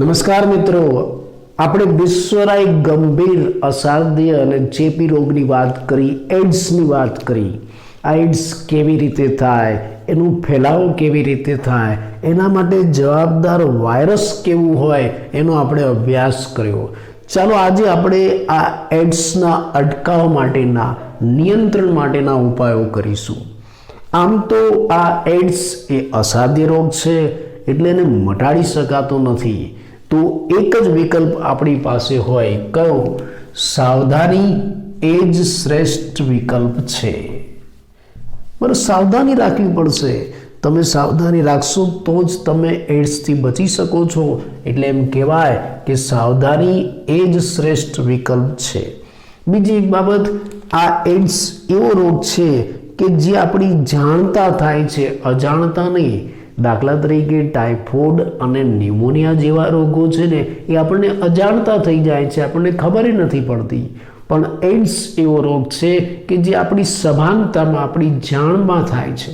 નમસ્કાર મિત્રો, આપણે વિશ્વના એક ગંભીર અસાધ્ય અને ચેપી રોગની વાત કરી, એડ્સની વાત કરી. આ એડ્સ કેવી રીતે થાય, એનું ફેલાવો કેવી રીતે થાય, એના માટે જવાબદાર વાયરસ કેવું હોય એનો આપણે અભ્યાસ કર્યો. ચાલો આજે આપણે આ એડ્સના અટકાવ માટેના, નિયંત્રણ માટેના ઉપાયો કરીશું. આમ તો આ એડ્સ એ અસાધ્ય રોગ છે, એટલે એને મટાડી શકાતો નથી. તો એક જ વિકલ્પ આપણી પાસે હોય, કયો? સાવધાની એ જ શ્રેષ્ઠ વિકલ્પ છે. બરાબર, સાવધાની રાખવી પડશે. તમે સાવધાની રાખશો તો જ તમે એડ્સથી બચી શકો છો. એટલે એમ કહેવાય કે સાવધાની એ જ શ્રેષ્ઠ વિકલ્પ છે. બીજી એક બાબત, આ એડ્સ એવો રોગ છે કે જે આપણી જાણતા થાય છે, અજાણતા નહીં. દાખલા તરીકે ટાઇફોઇડ અને ન્યુમોનિયા જેવા રોગો છે ને, એ આપણને અજાણતા થઈ જાય છે, આપણને ખબર નથી પડતી. પણ એડ્સ એવો રોગ છે કે જે આપણી સભાનતામાં, આપણી જાણમાં થાય છે.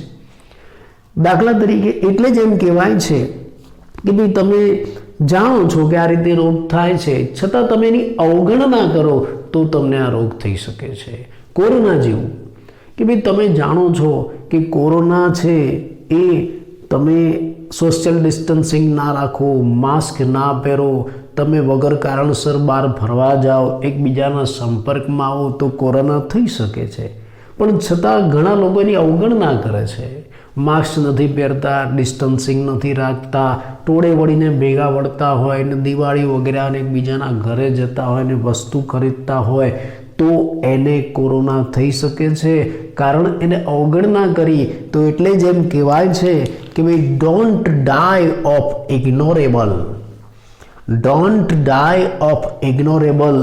દાખલા તરીકે એટલે જ એમ કહેવાય છે કે ભાઈ તમે જાણો છો કે આ રીતે રોગ થાય છે, છતાં તમે એની અવગણના કરો તો તમને આ રોગ થઈ શકે છે. કોરોના જેવું કે ભાઈ તમે જાણો છો કે કોરોના છે, એ તમે સોશિયલ ડિસ્ટન્સિંગ ના રાખો, માસ્ક ના પહેરો, તમે વગર કારણસર બહાર ફરવા જાઓ, એકબીજાના સંપર્કમાં આવો તો કોરોના થઈ શકે છે. પણ છતાં ઘણા લોકો એની અવગણના કરે છે. માસ્ક નથી પહેરતા, ડિસ્ટન્સિંગ નથી રાખતા, ટોળે વળીને ભેગા વળતા હોય ને દિવાળી વગેરે અને એકબીજાના ઘરે જતા હોય ને વસ્તુ ખરીદતા હોય તો એને કોરોના થઈ શકે છે. કારણ એને અવગણના કરી. તો એટલે જ એમ કહેવાય છે કે ભાઈ don't die of ignorable, don't die of ignorable.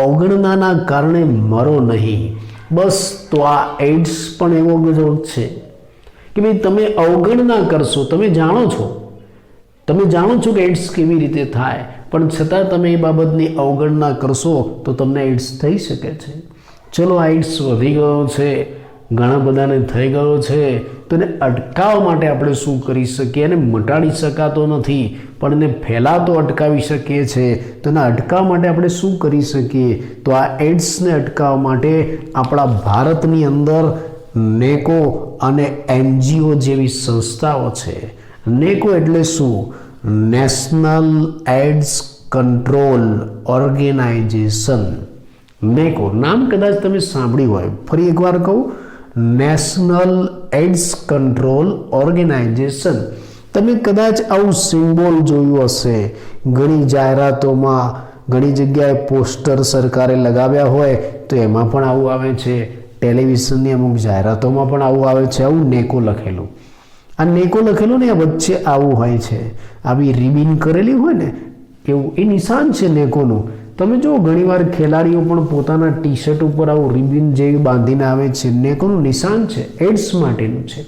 અવગણનાના કારણે મરો નહીં. બસ, તો આ એડ્સ પણ એવો રોગ છે કે ભાઈ તમે અવગણના કરશો. તમે જાણો છો કે એડ્સ કેવી રીતે થાય, પણ છતાં તમે એ બાબતની અવગણના કરશો તો તમને એડ્સ થઈ શકે છે. ચલો, આ એડ્સ વધી ગયો છે, ઘણા બધાને થઈ ગયો છે, તો એને અટકાવવા માટે આપણે શું કરી શકીએ? એને મટાડી શકાતો નથી, પણ એને ફેલાતો અટકાવી શકીએ છીએ. તો એના અટકાવવા માટે આપણે શું કરી શકીએ? તો આ એડ્સને અટકાવવા માટે આપણા ભારતની અંદર નેકો અને NGO જેવી સંસ્થાઓ છે. નેકો એટલે શું? National AIDS control Organization. NACO નામ કદાચ તમે સાંભળ્યું હોય, ફરી એકવાર કહું, નેશનલ એડ્સ કંટ્રોલ ઓર્ગેનાઇઝેશન. તમે કદાચ આવું સિમ્બોલ જોયું હશે ઘણી જાહેરાતોમાં, ઘણી જગ્યાએ પોસ્ટર સરકારે લગાવ્યા હોય તો એમાં પણ આવું આવે છે. ટેલિવિઝનની અમુક જાહેરાતોમાં પણ આવું આવે છે, આવું નેકો લખેલું. આ નેકો લખેલું ને, વચ્ચે આવું હોય છે, આવી રિબિન કરેલી હોય ને, એવું એ નિશાન છે નેકોનું. તમે જો ઘણીવાર ખેલાડીઓ પણ પોતાના ટી શર્ટ ઉપર આવું રિબિન જેવી બાંધીને આવે છે. નેકોનું નિશાન છે, એડ્સ માટેનું છે.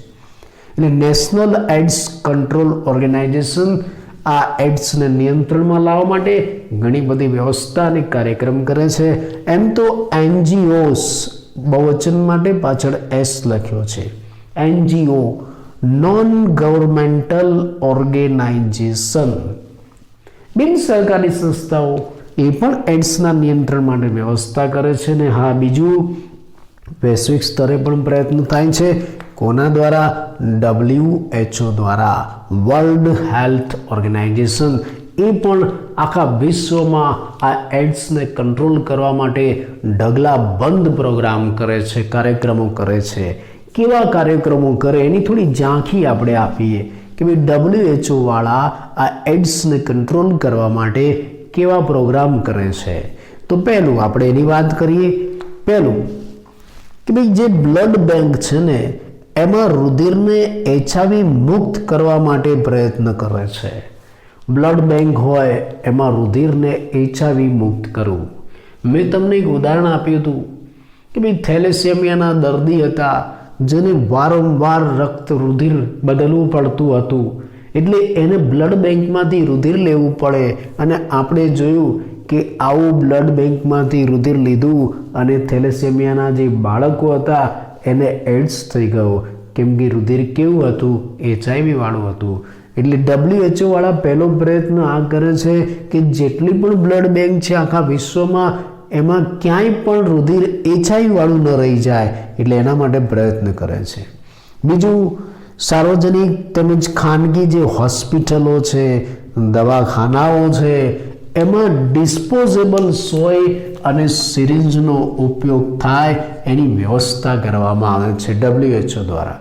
એટલે નેશનલ એડ્સ કંટ્રોલ ઓર્ગેનાઇઝેશન આ એડ્સને નિયંત્રણમાં લાવવા માટે ઘણી બધી વ્યવસ્થા અને કાર્યક્રમ કરે છે. એમ તો NGOs, બહુવચન માટે પાછળ S લખ્યો છે. NGO, નોન ગવર્મેન્ટલ ઓર્ગેનાઇઝેશન, બિન સરકારી સંસ્થાઓ, એ પણ એડ્સના નિયંત્રણ માટે વ્યવસ્થા કરે છે. ને હા, બીજું વૈશ્વિક સ્તરે પણ પ્રયત્ન થાય છે. કોના દ્વારા? WHO દ્વારા, વર્લ્ડ હેલ્થ ઓર્ગેનાઇઝેશન. એ પણ આખા વિશ્વમાં આ એડ્સને કંટ્રોલ કરવા માટે ઢગલાબંધ પ્રોગ્રામ કરે છે, કાર્યક્રમો કરે છે. કેવા કાર્યક્રમો કરે એની થોડી ઝાંખી આપણે આપીએ કે ભાઈ WHO વાળા આ એડ્સને કંટ્રોલ કરવા માટે કેવા પ્રોગ્રામ કરે છે. તો પહેલું આપણે એની વાત કરીએ. પહેલું કે ભાઈ જે બ્લડ બેંક છે ને, એમાં રુધિરને HIV મુક્ત કરવા માટે પ્રયત્ન કરે છે. બ્લડ બેંક હોય એમાં રુધિરને HIV મુક્ત કરવું. મેં તમને એક ઉદાહરણ આપ્યું હતું કે ભાઈ થેલેસેમિયાના દર્દી હતા, જેને વારંવાર રુધિર બદલવું પડતું હતું. એટલે એને બ્લડ બેંકમાંથી રુધિર લેવું પડે. અને આપણે જોયું કે આવું બ્લડ બેંકમાંથી રુધિર લીધું અને થેલેસેમિયાના જે બાળકો હતા એને એડ્સ થઈ ગયો. કેમ કે રુધિર કેવું હતું? HIV વાળું હતું. એટલે WHO વાળા પહેલો પ્રયત્ન આ કરે છે કે જેટલી પણ બ્લડ બેંક છે આખા વિશ્વમાં એમાં ક્યાંય પણ રુધિર HIV વાળું ન રહી જાય, એટલે એના માટે પ્રયત્ન કરે છે. બીજું, સાર્વજનિક તેમજ ખાનગી જે હોસ્પિટલો છે, દવાખાનાઓ છે, એમાં ડિસ્પોઝેબલ સોય અને સિરિંજનો ઉપયોગ થાય એની વ્યવસ્થા કરવામાં આવે છે WHO દ્વારા.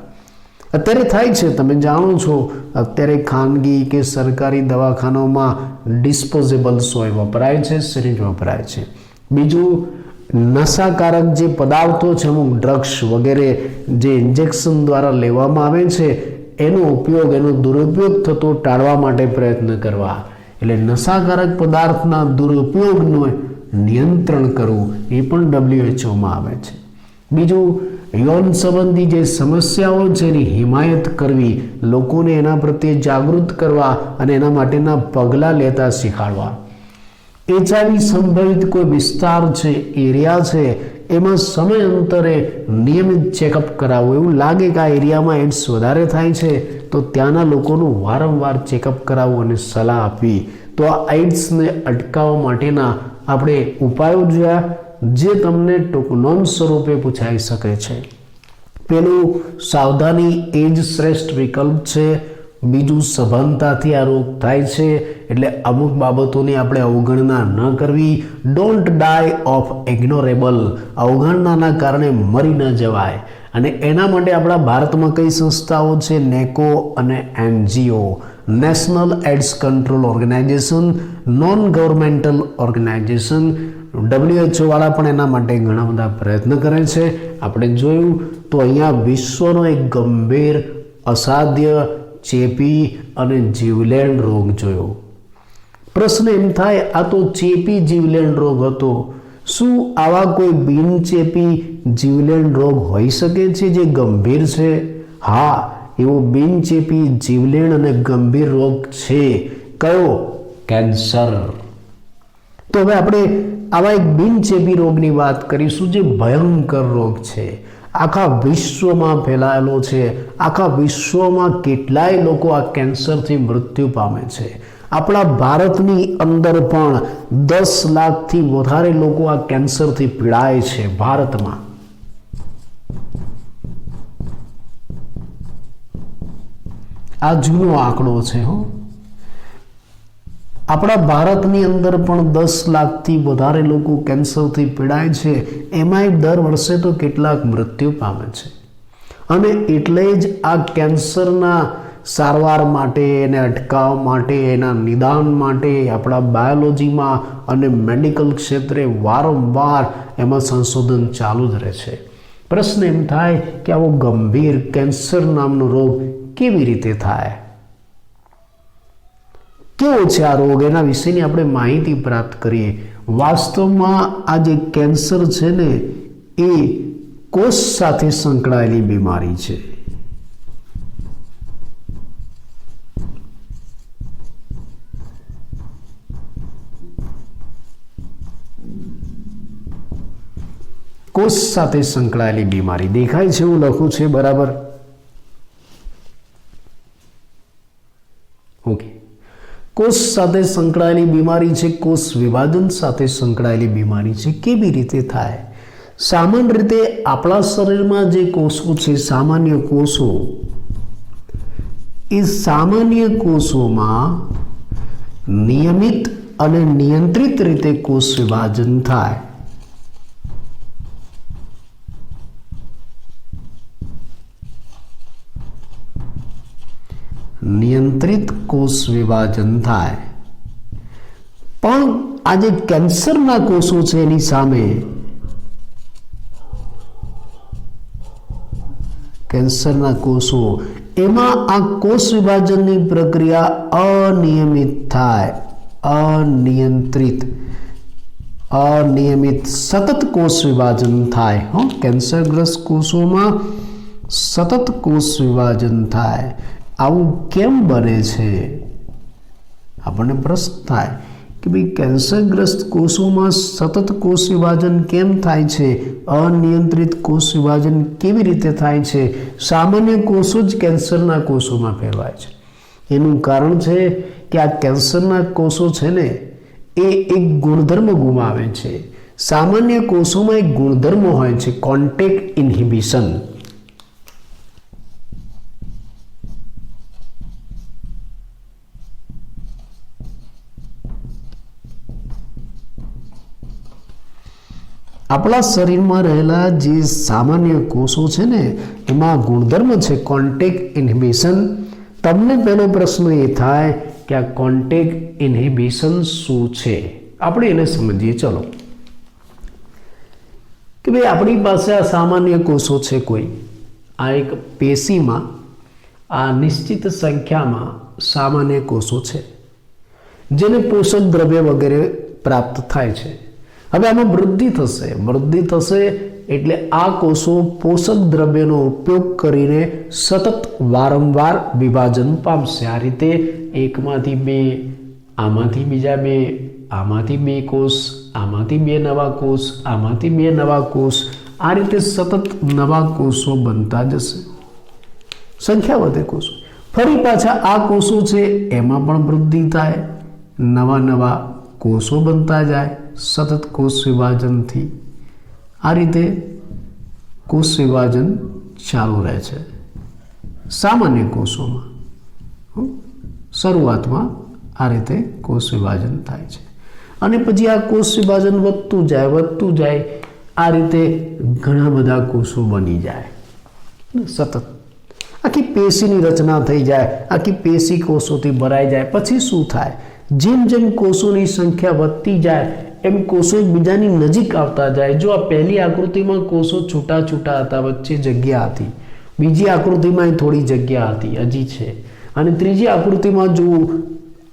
અત્યારે થાય છે, તમે જાણો છો, અત્યારે ખાનગી કે સરકારી દવાખાનાઓમાં ડિસ્પોઝેબલ સોય વપરાય છે, સિરિંજ વપરાય છે. બીજું, નશાકારક જે પદાર્થો છે, અમુક ડ્રગ્સ વગેરે જે ઇન્જેક્શન દ્વારા લેવામાં આવે છે, એનો ઉપયોગ, એનો દુરુપયોગ થતો ટાળવા માટે પ્રયત્ન કરવા. એટલે નશાકારક પદાર્થના દુરુપયોગનું નિયંત્રણ કરવું એ પણ WHOમાં આવે છે. બીજું, યૌન સંબંધી જે સમસ્યાઓ છે એની હિમાયત કરવી, લોકોને એના પ્રત્યે જાગૃત કરવા અને એના માટેના પગલાં લેતા શીખવાડવા. HIV સંભવિત કોઈ વિસ્તાર છે, એરિયા છે, એમાં સમયાંતરે નિયમિત ચેકઅપ કરાવવું. એવું લાગે કે આ એરિયામાં એડ્સ વધારે થાય છે તો ત્યાંના લોકોનું વારંવાર ચેકઅપ કરાવવું અને સલાહ આપવી. તો આ એડ્સને અટકાવવા માટેના આપણે ઉપાયો જોયા જે તમને ટૂંકનોંધ સ્વરૂપે પૂછાઈ શકે છે. પેલું, સાવધાની એ જ શ્રેષ્ઠ વિકલ્પ છે. બીજું, સભાનતાથી આ રોગ થાય છે એટલે અમુક બાબતોની આપણે અવગણના ન કરવી. ડોન્ટ ડાય ઓફ ઇગ્નોરેબલ, અવગણનાના કારણે મરી ન જવાય. અને એના માટે આપણા ભારતમાં કઈ સંસ્થાઓ છે? NACO અને NGO, national AIDS control organisation, non governmental organisation. WHO વાળા પણ એના માટે ઘણા બધા પ્રયત્ન કરે છે. આપણે જોયું તો અહીંયા વિશ્વનો એક ગંભીર, અસાધ્ય, ચેપી અને જીવલેણ રોગ જોયો. પ્રશ્ન એમ થાય, આ તો ચેપી જીવલેણ રોગ હતો, શું આવા કોઈ બિનચેપી જીવલેણ રોગ હોઈ શકે છે જે ગંભીર છે? હા, એવો બિનચેપી જીવલેણ અને ગંભીર રોગ છે. કયો? કેન્સર. તો હવે આપણે આવા એક બિનચેપી રોગની વાત કરીશું જે ભયંકર રોગ છે, આખા વિશ્વમાં ફેલાયેલો છે. આખા વિશ્વમાં કેટલાય લોકો આ કેન્સરથી મૃત્યુ પામે છે. આપણા ભારતની અંદર પણ 10 લાખથી વધારે લોકો આ કેન્સરથી પીડાય છે ભારતમાં. આ જૂનો આંકડો છે. આપણા ભારતની અંદર પણ 10 લાખથી વધારે લોકો કેન્સરથી પીડાય છે. એમાંય દર વર્ષે તો કેટલાક મૃત્યુ પામે છે. અને એટલે જ આ કેન્સરના સારવાર માટે, એને અટકાવવા માટે, એના નિદાન માટે આપણા બાયોલોજીમાં અને મેડિકલ ક્ષેત્રે વારંવાર એમાં સંશોધન ચાલુ જ રહે છે. પ્રશ્ન એમ થાય કે આવો ગંભીર કેન્સર નામનો રોગ કેવી રીતે થાય? કેવો છે આ રોગ? એના વિશેની આપણે માહિતી પ્રાપ્ત કરીએ. વાસ્તવમાં આ જે કેન્સર છે ને એ કોષ સાથે સંકળાયેલી બીમારી છે. કોષ સાથે સંકળાયેલી બીમારી. દેખાય છે એવું લખું છે બરાબર? ઓકે. કોષ સાથે સંકળાયેલી બીમારી છે, કોષ વિભાજન સાથે સંકળાયેલી બીમારી છે. કેવી રીતે થાય? સામાન્ય રીતે આપણા શરીરમાં જે કોષો છે, સામાન્ય કોષો, એ સામાન્ય કોષોમાં નિયમિત અને નિયંત્રિત રીતે કોષ વિભાજન થાય. નિયંત્રિત કોષ વિભાજન થાય. પણ આ જે કેન્સરના કોષો છે એની સામે, કેન્સરના કોષો, એમાં આ કોષ વિભાજનની પ્રક્રિયા અનિયમિત થાય. અનિયમિત સતત કોષ વિભાજન થાય. કેન્સરગ્રસ્ત કોષોમાં સતત કોષ વિભાજન થાય. આવું કેમ બને છે? આપણને પ્રશ્ન થાય કે ભાઈ કેન્સરગ્રસ્ત કોષોમાં સતત કોષ વિભાજન કેમ થાય છે? અનિયંત્રિત કોષ વિભાજન કેવી રીતે થાય છે? સામાન્ય કોષો જ કેન્સરના કોષોમાં ફેરવાય છે. એનું કારણ છે કે આ કેન્સરના કોષો છે ને એ એક ગુણધર્મ ગુમાવે છે. સામાન્ય કોષોમાં એક ગુણધર્મ હોય છે કોન્ટેક્ટ ઇન્હિબિશન. આપણા શરીરમાં રહેલા જે સામાન્ય કોષો છે ને એમાં ગુણધર્મ છે કોન્ટેક્ટ ઇન્હિબિશન. તમને પહેલો પ્રશ્ન એ થાય કે આ કોન્ટેક્ટ ઇન્હિબિશન શું છે? આપણે એને સમજીએ. ચલો કે ભાઈ આપણી પાસે આ સામાન્ય કોષો છે કોઈ, આ એક પેશીમાં આ નિશ્ચિત સંખ્યામાં સામાન્ય કોષો છે જેને પોષક દ્રવ્ય વગેરે પ્રાપ્ત થાય છે. હવે આમાં વૃદ્ધિ થશે એટલે આ કોષો પોષક દ્રવ્યનો ઉપયોગ કરીને સતત વારંવાર વિભાજન પામશે. આ રીતે એકમાંથી બે, આમાંથી બીજા બે, આમાંથી બે કોષ, આમાંથી બે નવા કોષ, આમાંથી બે નવા કોષ, આ રીતે સતત નવા કોષો બનતા જશે. સંખ્યા વધે કોષો. ફરી પાછા આ કોષો છે એમાં પણ વૃદ્ધિ થાય, નવા નવા કોષો બનતા જાય સતત કોષ વિભાજનથી. આ રીતે કોષ વિભાજન ચાલુ રહે છે સામાન્ય કોષોમાં. શરૂઆતમાં આ રીતે કોષ વિભાજન થાય છે અને પછી આ કોષ વિભાજન વધતું જાય. આ રીતે ઘણા બધા કોષો બની જાય સતત. આખી પેશીની રચના થઈ જાય, આખી પેશી કોષોથી ભરાઈ જાય. પછી શું થાય? જેમ જેમ કોષોની સંખ્યા વધતી જાય એમ કોષો એકબીજાની નજીક આવતા જાય. જો આ પહેલી આકૃતિમાં કોષો છૂટા છૂટા હતા, વચ્ચે જગ્યા હતી. બીજી આકૃતિમાં થોડી જગ્યા હતી, હજી છે. અને ત્રીજી આકૃતિમાં જુઓ,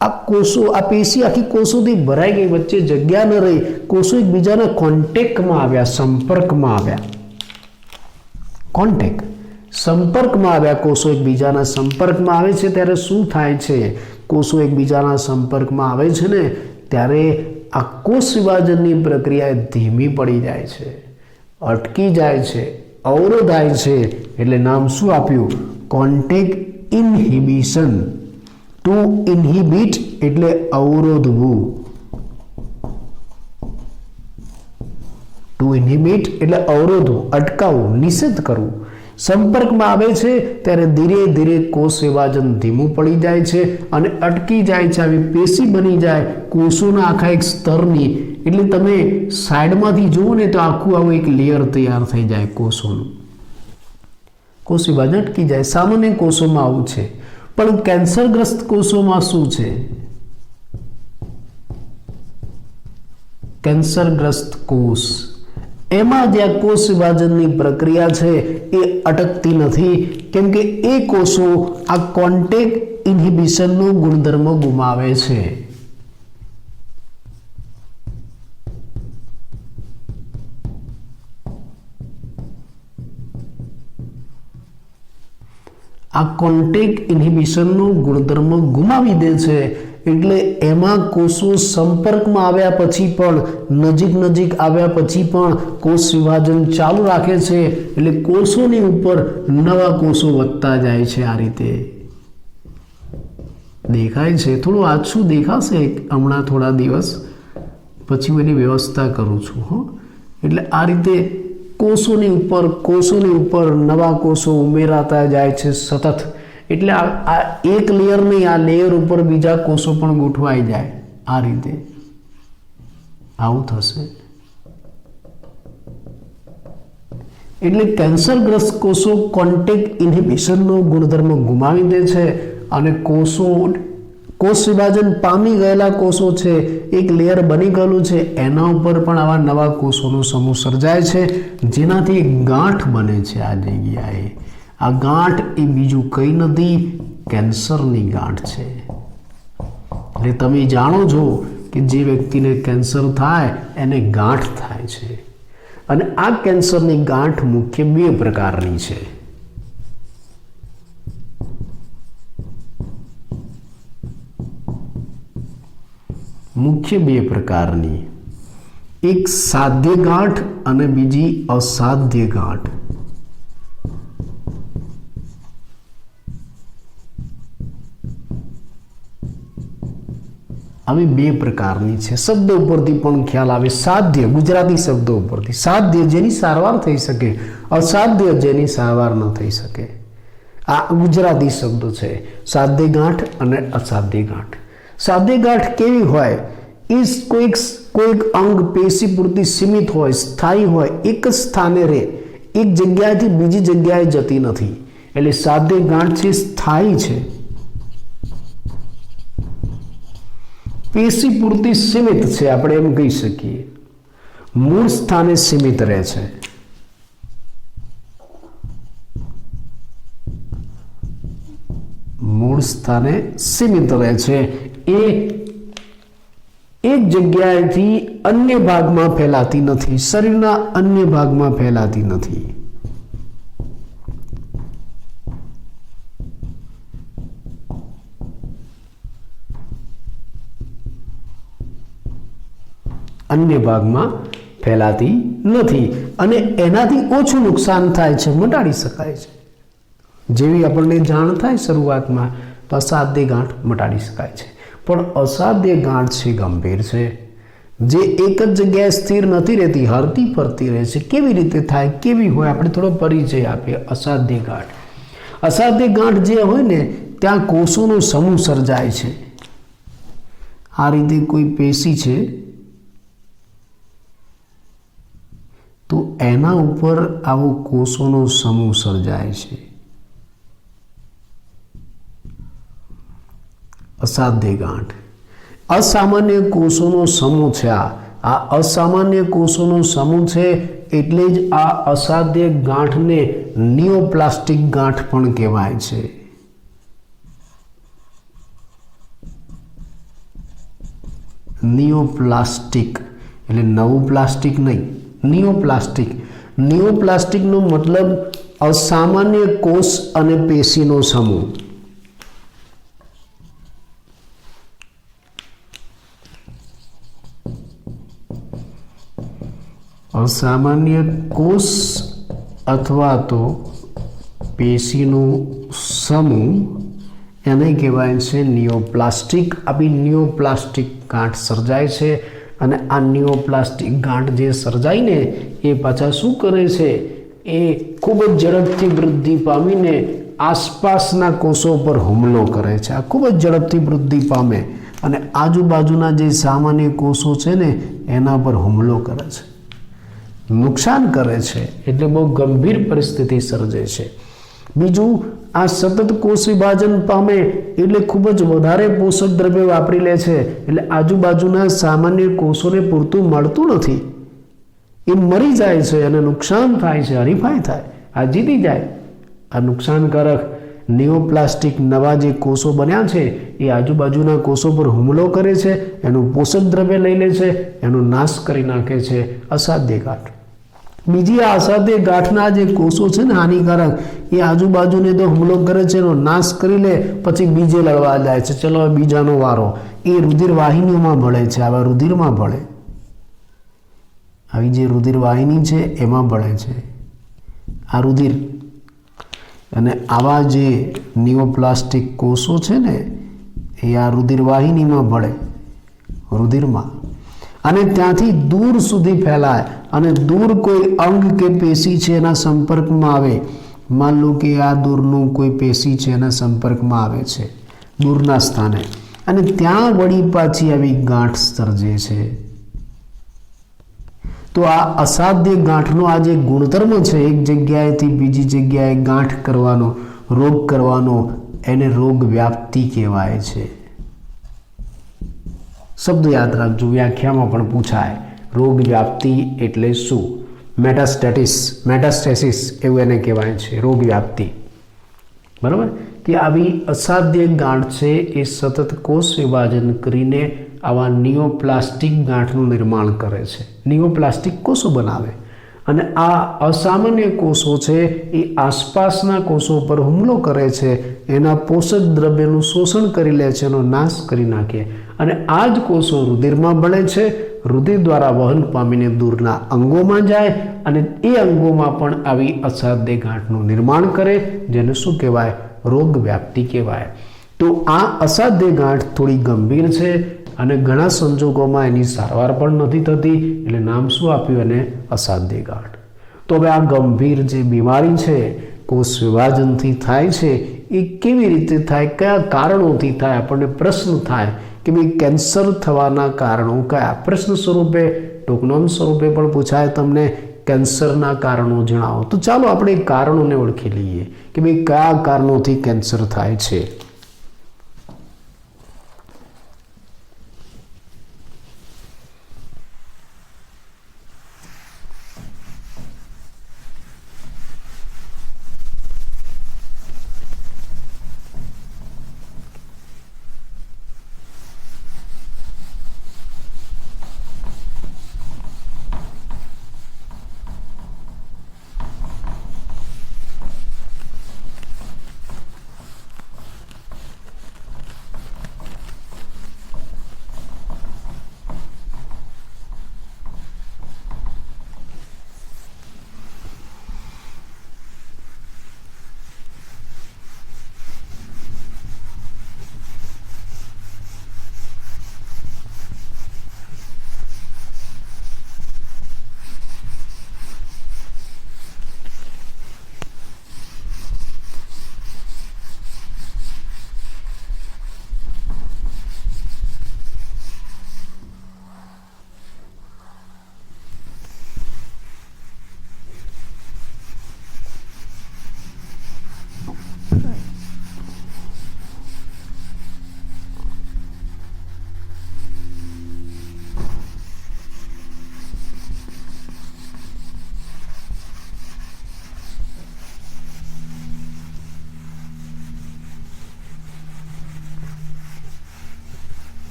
આ કોષો, આ પેશી આખી કોષોથી ભરાઈ ગઈ, વચ્ચે જગ્યા ન રહી. કોષો એકબીજાના કોન્ટેક્ટમાં આવ્યા, સંપર્કમાં આવ્યા. કોન્ટેક્ટ, સંપર્કમાં આવ્યા. કોષો એકબીજાના સંપર્કમાં આવે છે ત્યારે શું થાય છે? કોષો એકબીજાના સંપર્કમાં આવે છે ને ત્યારે આ કોષ વિભાજનની પ્રક્રિયા ધીમી પડી જાય છે, અટકી જાય છે, અવરોધાય છે. એટલે નામ શું આપ્યું? કોન્ટેક્ટ ઇન્હિબિશન. ટુ ઇન્હિબિટ એટલે અવરોધવું. ટુ ઇન્હિબિટ એટલે અવરોધવું, અટકાવવું, નિષેધ કરવું. સંપર્કમાં આવે છે ત્યારે ધીરે ધીરે કોષ વિભાજન ધીમું પડી જાય છે અને અટકી જાય છે. આવી પેશી બની જાય કોષોના આખા એક સ્તરની. એટલે તમે સાઈડમાંથી જુઓ ને તો આખું આવું એક લેયર તૈયાર થઈ જાય કોષોનું. કોષ વિભાજન અટકી જાય. સામાન્ય કોષોમાં આવું છે. પણ કેન્સરગ્રસ્ત કોષોમાં શું છે? કેન્સરગ્રસ્ત કોષ, એમાં જે આ કોષ વિભાજનની પ્રક્રિયા છે એ અટકતી નથી, કેમ કે એ કોષો આ કોન્ટેક્ટ ઇન્હિબિશનનો ગુણધર્મ ગુમાવે છે. આ કોન્ટેક્ટ ઇન્હિબિશનનો ગુણધર્મ ગુમાવી દે છે. એટલે એમાં કોષો સંપર્કમાં આવ્યા પછી પણ, નજીક આવ્યા પછી પણ કોષ વિભાજન ચાલુ રાખે છે. એટલે કોષોની ઉપર નવા કોષો વધતા જાય છે. આ રીતે દેખાય છે. થોડું આછું દેખાશે હમણાં થોડા દિવસ પછી હું એની વ્યવસ્થા કરું છું. એટલે આ રીતે કોષોની ઉપર નવા કોષો ઉમેરાતા જાય છે સતત. એટલે આ એક લેયર નહીં, આ લેયર ઉપર બીજા કોષો પણ ગોઠવાઈ જાય. આ રીતે આવું થશે. એટલે કેન્સરગ્રસ્ત કોષો કોન્ટેક્ટ ઇન્હિબિશનનો ગુણધર્મ ગુમાવી દે છે અને કોષ વિભાજન પામી ગયેલા કોષો છે, એક લેયર બની ગયેલું છે, એના ઉપર પણ આવા નવા કોષોનો સમૂહ સર્જાય છે, જેનાથી એક ગાંઠ બને છે આ જગ્યાએ. આ ગાંઠ એ બીજું કંઈ નથી, કેન્સરની ગાંઠ છે. એટલે તમે જાણો છો કે જે વ્યક્તિને કેન્સર થાય એને ગાંઠ થાય છે. અને આ કેન્સરની ગાંઠ મુખ્ય બે પ્રકારની છે. એક સાધ્ય ગાંઠ અને બીજી અસાધ્ય ગાંઠ. આવી બે પ્રકારની છે। શબ્દો ઉપરથી પણ ખ્યાલ આવે। સાધ્ય ગુજરાતી શબ્દો ઉપરથી, સાધ્ય જેની સારવાર થઈ શકે, અસાધ્ય જેની સારવાર ન થઈ શકે। આ ગુજરાતી શબ્દો છે, સાધ્ય ગાંઠ અને અસાધ્ય ગાંઠ। સાધ્ય ગાંઠ કેવી હોય? એ કોઈક અંગ પેશી પૂરતી સીમિત હોય, સ્થાયી હોય, એક જ સ્થાને રહે, એક જગ્યાએથી બીજી જગ્યાએ જતી નથી, એટલે સાધ્ય ગાંઠ છે, સ્થાયી છે, પેશી પૂરતી સીમિત છે, આપણે એમ કહી શકીએ, મૂળ સ્થાને સીમિત રહે છે। મૂળ સ્થાને સીમિત રહે છે, એ એક જગ્યાએથી અન્ય ભાગમાં ફેલાતી નથી, શરીરના અન્ય ભાગમાં ફેલાતી નથી। અન્ય ભાગમાં ફેલાતી નથી અને એનાથી ઓછું નુકસાન થાય છે, મટાડી શકાય છે। જેવી આપણને જાણ થાય શરૂઆતમાં તો અસાધ્ય ગાંઠ મટાડી શકાય છે, પણ અસાધ્ય ગાંઠ છે, ગંભીર છે, જે એક જ જગ્યાએ સ્થિર નથી રહેતી, હરતી ફરતી રહે છે। કેવી રીતે થાય, કેવી હોય, આપણે થોડો પરિચય આપીએ। અસાધ્ય ગાંઠ, અસાધ્ય ગાંઠ જે હોય ને ત્યાં કોષોનો સમૂહ સર્જાય છે। આ રીતે કોઈ પેશી છે તો એના ઉપર આવો કોષોનો સમૂહ સર્જાય છે, અસાધ્ય ગાંઠ। અસામાન્ય કોષોનો સમૂહ છે, આ અસામાન્ય કોષોનો સમૂહ છે, એટલે જ આ અસાધ્ય ગાંઠને નિયોપ્લાસ્ટિક ગાંઠ પણ કહેવાય છે। નિયોપ્લાસ્ટિક એટલે નવું પ્લાસ્ટિક નહીં, નિયોપ્લાસ્ટિક। નિયોપ્લાસ્ટિકનો મતલબ અસામાન્ય કોષ અને પેશીનો સમૂહ। અસામાન્ય કોષ અથવા તો પેશીનો સમૂહ એને કહેવાય છે નિયોપ્લાસ્ટિક। આવી નિયોપ્લાસ્ટિક ગાંઠ સર્જાય છે અને આ નિયોપ્લાસ્ટિક ગાંઠ જે સર્જાઈને એ પાછા શું કરે છે, એ ખૂબ જ ઝડપથી વૃદ્ધિ પામીને આસપાસના કોષો પર હુમલો કરે છે। આ ખૂબ જ ઝડપથી વૃદ્ધિ પામે અને આજુબાજુના જે સામાન્ય કોષો છે ને એના પર હુમલો કરે છે, નુકસાન કરે છે, એટલે બહુ ગંભીર પરિસ્થિતિ સર્જે છે। બીજું, આ સતત કોષ વિભાજન પામે એટલે ખૂબ જ વધારે પોષક દ્રવ્ય વાપરી લે છે, એટલે આજુબાજુના સામાન્ય કોષોને પૂરતું મળતું નથી, એ મરી જાય છે અને નુકસાન થાય છે, હરીફાઈ થાય, આ જીતી જાય। આ નુકસાનકારક નિયોપ્લાસ્ટિક નવા જે કોષો બન્યા છે એ આજુબાજુના કોષો પર હુમલો કરે છે, એનું પોષક દ્રવ્ય લઈ લે છે, એનો નાશ કરી નાખે છે, અસાધ્ય ગાંઠ। બીજી આ અસાધ્ય ગાંઠના જે કોષો છે ને હાનિકારક, એ આજુબાજુને તો હુમલો કરે છે, એનો નાશ કરી લે, પછી બીજે લડવા જાય છે, ચલો બીજાનો વારો, એ રુધિર વાહિનીઓમાં ભળે છે, આવા રુધિરમાં ભળે, આવી જે રુધિર વાહિની છે એમાં ભળે છે આ રુધિર, અને આવા જે નિયોપ્લાસ્ટિક કોષો છે ને એ આ રુધિર વાહિનીમાં ભળે, રુધિરમાં, અને ત્યાંથી દૂર સુધી ફેલાય અને દૂર કોઈ અંગ કે પેશી છે એના સંપર્કમાં આવે, માન લો કે આ દૂરનું કોઈ પેશી છે એના સંપર્કમાં આવે છે દૂરના સ્થાને, અને ત્યાં વળી પાછી આવી ગાંઠ સર્જે છે। તો આ અસાધ્ય ગાંઠનો આ જે ગુણધર્મ છે, એક જગ્યાએથી બીજી જગ્યાએ ગાંઠ કરવાનો, રોગ કરવાનો, એને રોગ વ્યાપ્તિ કહેવાય છે। શબ્દ યાદ રાખજો, વ્યાખ્યામાં પણ પૂછાય, રોગ વ્યાપ્તિ એટલે શું? મેટાસ્ટેસિસ એવું એને કહેવાય છે, રોગ વ્યાપ્તિ। બરાબર, કે આવી અસાધ્ય ગાંઠ છે એ સતત કોષ વિભાજન કરીને આવા નિયોપ્લાસ્ટિક ગાંઠનું નિર્માણ કરે છે, નિયોપ્લાસ્ટિક કોષો બનાવે, અને આ અસામાન્ય કોષો છે એ આસપાસના કોષો પર હુમલો કરે છે, એના પોષક દ્રવ્યનું શોષણ કરી લે છે, એનો નાશ કરી નાખે, અને આ જ કોષો રુધિરમાં ભળે છે, રુધિર દ્વારા વહન પામીને દૂરના અંગોમાં જાય અને એ અંગોમાં પણ આવી અસાધ્ય ગાંઠનું નિર્માણ કરે, જેને શું કહેવાય? રોગ વ્યાપ્તિ કહેવાય। તો આ અસાધ્ય ગાંઠ થોડી ગંભીર છે અને ઘણા સંજોગોમાં એની સારવાર પણ નથી થતી, એટલે નામ શું આપ્યું એને? અસાધ્ય ગાંઠ. તો હવે આ ગંભીર જે બીમારી છે કોષ વિભાજનથી થાય છે એ કેવી રીતે થાય, કયા કારણોથી થાય? આપણને પ્રશ્ન થાય કે ભાઈ કેન્સર થવાના કારણો કયા? પ્રશ્ન સ્વરૂપે ટોકનોમ સ્વરૂપે પણ પૂછાય તમને કેન્સરના કારણો જણાવો. તો ચાલો આપણે કારણોને ઓળખી લઈએ કે ભાઈ કયા કારણોથી કેન્સર થાય છે.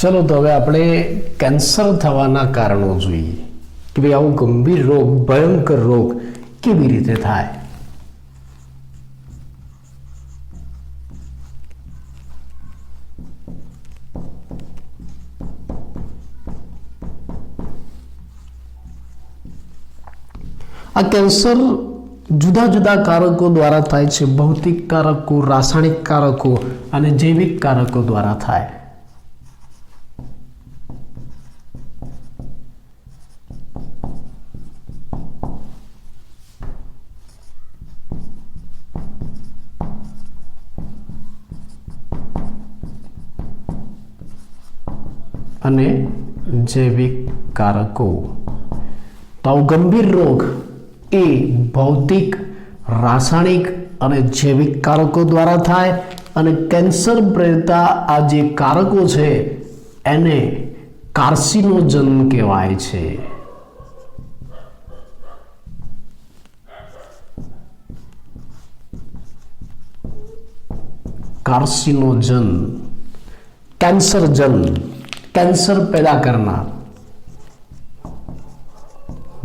ચલો તો હવે આપણે કેન્સર થવાના કારણો જોઈએ કે ભાઈ આવો ગંભીર રોગ, ભયંકર રોગ કેવી રીતે થાય. આ કેન્સર જુદા જુદા કારકો દ્વારા થાય છે. ભૌતિક કારકો, રાસાયણિક કારકો અને જૈવિક કારકો દ્વારા થાય. અને જૈવિક કારકો. તો ગંભીર રોગ એ ભૌતિક, રાસાયણિક અને જૈવિક કારકો દ્વારા થાય. અને કેન્સર પ્રેરતા આ જે કારકો છે એને કાર્સિનોજન કહેવાય છે. કાર્સિનોજન, કેન્સરજન, કેન્સર પેદા કરનાર.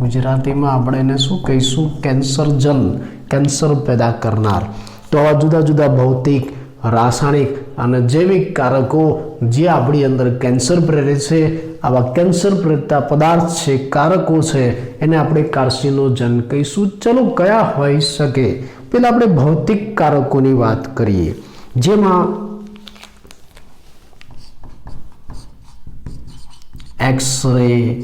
ગુજરાતીમાં આપણે એને શું કહીશું? કેન્સરજન, કેન્સર પેદા કરનાર. તો આવા જુદા જુદા ભૌતિક, રાસાયણિક અને જૈવિક કારકો જે આપણી અંદર કેન્સર પ્રેરે છે, આવા કેન્સર પ્રેરતા પદાર્થ છે, કારકો છે, એને આપણે કાર્સિનોજન કહીશું. ચલો કયા હોઈ શકે? પહેલા આપણે ભૌતિક કારકોની વાત કરીએ, જેમાં એક્સ-રે,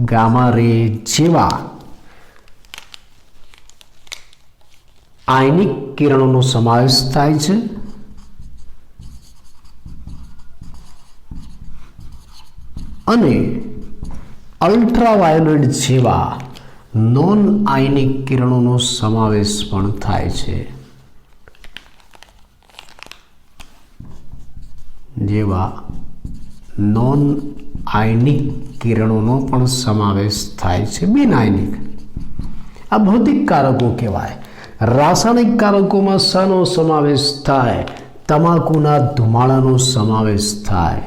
ગામા રે જેવા આયનિક કિરણોનો સમાવેશ થાય છે. અને અલ્ટ્રાવાયોલેટ જેવા નોન આયનિક કિરણોનો સમાવેશ પણ થાય છે. જેવા નોન આયનિક કિરણોનો પણ સમાવેશ થાય છે. બિન આયનિક આ ભૌતિક કારકો કહેવાય. રાસાયણિક કારકોમાં શાનો સમાવેશ થાય? તમાકુના ધુમાડાનો સમાવેશ થાય.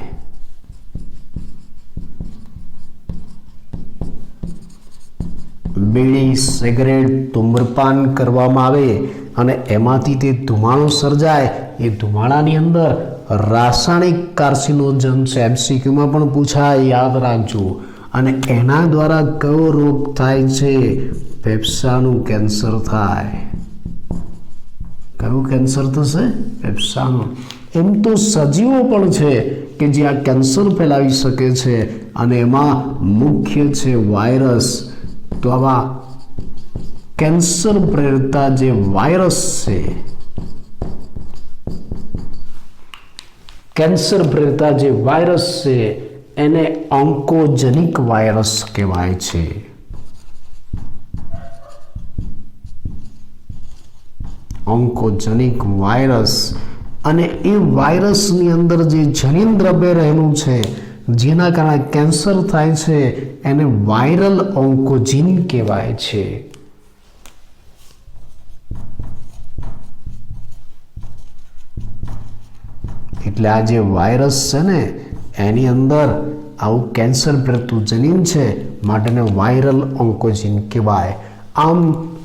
બીડી, સિગરેટ, ધૂમ્રપાન કરવામાં આવે અને એમાંથી તે ધુમાડો સર્જાય. એ ધુમાડાની અંદર રાસાયણિક કાર્સિનોજન છે. એમસીક્યુમાં પણ પૂછાય, યાદ રાખજો. અને એના દ્વારા કયો રોગ થાય છે? ફેફસાનું કેન્સર થાય. કયું કેન્સર થશે? ફેફસાનું. એમ તો સજીવો પણ છે કે જે આ કેન્સર ફેલાવી શકે છે અને એમાં મુખ્ય છે વાયરસ. તો આવા કેન્સર પ્રેરતા જે વાયરસ છે, કેન્સર પ્રેરતા જે વાયરસ છે એને ઓન્કોજેનિક વાયરસ કહેવાય છે. Oncogenic virus. અને એ વાયરસની અંદર જે જનીન દ્રવ્ય રહેલું છે જેના કારણે કેન્સર થાય છે એને વાયરલ ઓન્કોજીન કહેવાય છે. એટલે આ જે વાયરસ છે ને એની અંદર આવું કેન્સર પ્રેરતું જનીન છે માટે એને વાયરલ ઓન્કોજીન કહેવાય. આમ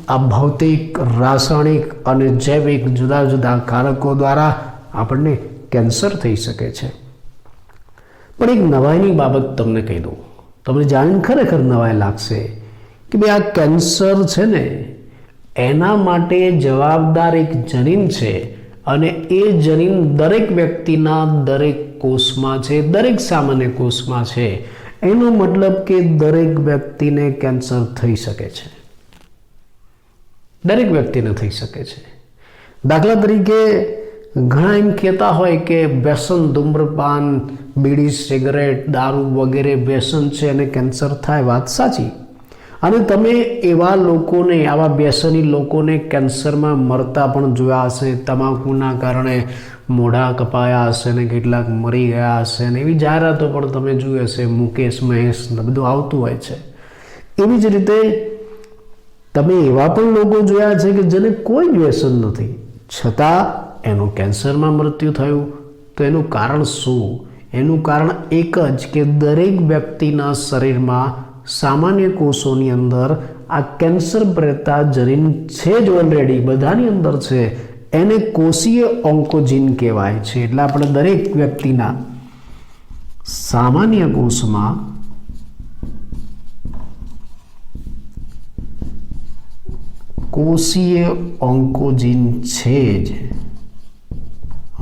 આ ભૌતિક, રાસાયણિક અને જૈવિક જુદા જુદા કારકો દ્વારા આપણને કેન્સર થઈ શકે છે. પણ એક નવાઈની બાબત તમને કહી દઉં, તમને જાણીને ખરેખર નવાઈ લાગશે કે ભાઈ આ કેન્સર છે ને એના માટે જવાબદાર એક જનીન છે અને એ જનીન દરેક વ્યક્તિના દરેક કોષમાં છે, દરેક સામાન્ય કોષમાં છે. એનો મતલબ કે દરેક વ્યક્તિને કેન્સર થઈ શકે છે. દરેક વ્યક્તિને થઈ શકે છે. દાખલા તરીકે ઘણા એમ કહેતા હોય કે વ્યસન, ધૂમ્રપાન, બીડી, સિગરેટ, દારૂ વગેરે વ્યસન છે અને કેન્સર થાય. વાત સાચી. અને તમે એવા લોકોને, આવા વ્યસની લોકોને કેન્સરમાં મરતા પણ જોયા હશે. તમાકુના કારણે મોઢા કપાયા હશે ને કેટલાક મરી ગયા હશે ને એવી જાહેરાતો પણ તમે જોઈ હશે. મુકેશ, મહેશ બધું આવતું હોય છે. એવી જ રીતે તમે એવા પણ લોકો જોયા છે કે જેને કોઈ વ્યસન નથી છતાં એનું કેન્સરમાં મૃત્યુ થયું. તો એનું કારણ શું? એનું કારણ એક જ કે દરેક વ્યક્તિના શરીરમાં સામાન્ય કોષોની અંદર આ કેન્સર પ્રેરતા જનીન છે જ ઓલરેડી, બધાની અંદર છે. એને કોષીય ઓન્કોજીન કહેવાય છે. એટલે આપણે દરેક વ્યક્તિના સામાન્ય કોષમાં કોષીય ઓન્કોજીન છે જ,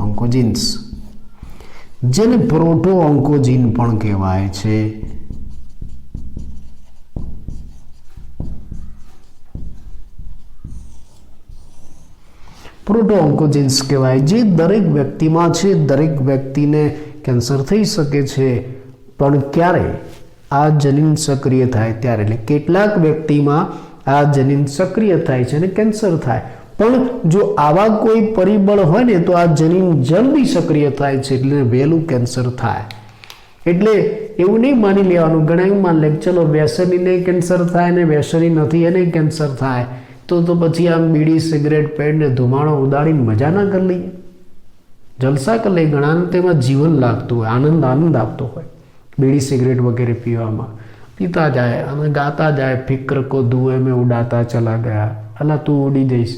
ઓન્કોજીન્સ, જેને પ્રોટો ઓન્કોજીન પણ કહેવાય છે. પ્રોટો ઓન્કોજીન્સ કહેવાય, જે દરેક વ્યક્તિમાં છે. દરેક વ્યક્તિને કેન્સર થઈ શકે છે. પણ ક્યારે? આ જનીન સક્રિય થાય ત્યારે. એટલે કેટલાક વ્યક્તિમાં આ જનીન સક્રિય થાય છે અને કેન્સર થાય. પણ જો આવા કોઈ પરિબળ હોય ને તો આ જનીન જલ્દી સક્રિય થાય છે એટલે વહેલું કેન્સર થાય. એટલે એવું નહીં માની લેવાનું. ઘણા એવું માની લે ચલો વ્યસનીને કેન્સર થાય ને વ્યસની નથી એને કેન્સર થાય તો પછી આમ બીડી, સિગરેટ, પેડને ધુમાડો ઉડાડીને મજા ના કરી લઈએ, જલસા કરી લઈએ. ઘણાને તેમાં જીવન લાગતું હોય, આનંદ આપતો હોય બીડી, સિગરેટ વગેરે પીવામાં. પીતા જાય અને ગાતા જાય, ફિક્ર કો ધુએ મેં ઉડાતા ચલા ગયા, અલા તું ઉડી જઈશ.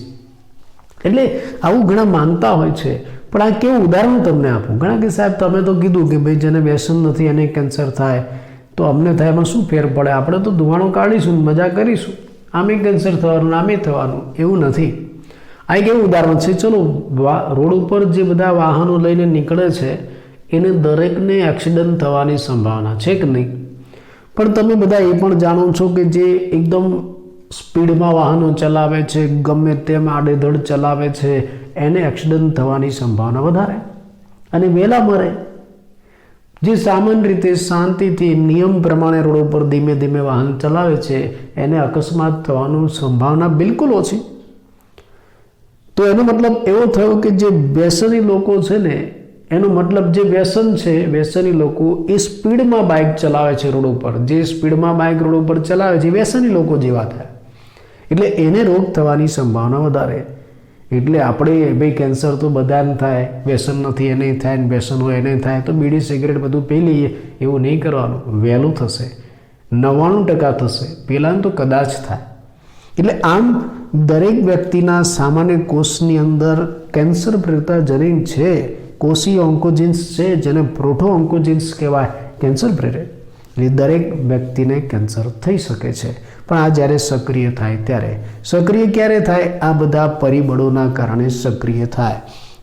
એટલે આવું ઘણા માનતા હોય છે. પણ આ કેવું ઉદાહરણ તમને આપું. ઘણા કે સાહેબ તમે તો કીધું કે ભાઈ જેને વ્યસન નથી એને કેન્સર થાય તો અમને થાય એમાં શું ફેર પડે? આપણે તો ધુમાડો કાઢીશું, મજા કરીશું, આમે કેન્સર થવાનું, આમે થવાનું. એવું નથી. આ એક એવું ઉદાહરણ છે. ચલો રોડ ઉપર જે બધા વાહનો લઈને નીકળે છે એને દરેકને એક્સિડન્ટ થવાની સંભાવના છે કે નહીં? પણ તમે બધા એ પણ જાણો છો કે જે એકદમ સ્પીડમાં વાહનો ચલાવે છે, ગમે તેમ આડેધડ ચલાવે છે, એને એક્સિડન્ટ થવાની સંભાવના વધારે અને વહેલા મરે. જે સામાન્ય રીતે શાંતિથી નિયમ પ્રમાણે રોડ ઉપર ધીમે ધીમે વાહન ચલાવે છે એને અકસ્માત થવાની સંભાવના બિલકુલ ઓછી. તો એનો મતલબ એવો થયો કે જે વ્યસની લોકો છે ને, એનો મતલબ જે વ્યસન છે, વ્યસની લોકો એ સ્પીડમાં બાઇક ચલાવે છે રોડ ઉપર. જે સ્પીડમાં બાઇક રોડ ઉપર ચલાવે છે વ્યસની લોકો જેવા થાય. એટલે એને રોગ થવાની સંભાવના વધારે. એટલે આપણે ભાઈ કેન્સર તો બધાને થાય, વ્યસન નથી એને થાય ને વ્યસન હોય એને થાય તો બીડી, સિગરેટ બધું પી લઈએ એવું નહીં કરવાનું. વહેલું થશે, 99% થશે, પહેલાં તો કદાચ થાય. એટલે આમ દરેક વ્યક્તિના સામાન્ય કોષની અંદર કેન્સર પ્રેરતા જનીન છે, કોષીય ઓન્કોજીન્સ છે, જેને પ્રોટો ઓન્કોજીન્સ કહેવાય, કેન્સર પ્રેરે. એટલે દરેક વ્યક્તિને કેન્સર થઈ શકે છે. પણ આ જ્યારે સક્રિય થાય ત્યારે સક્રિય ક્યારે થાય? આ બધા પરિબળોના કારણે સક્રિય થાય.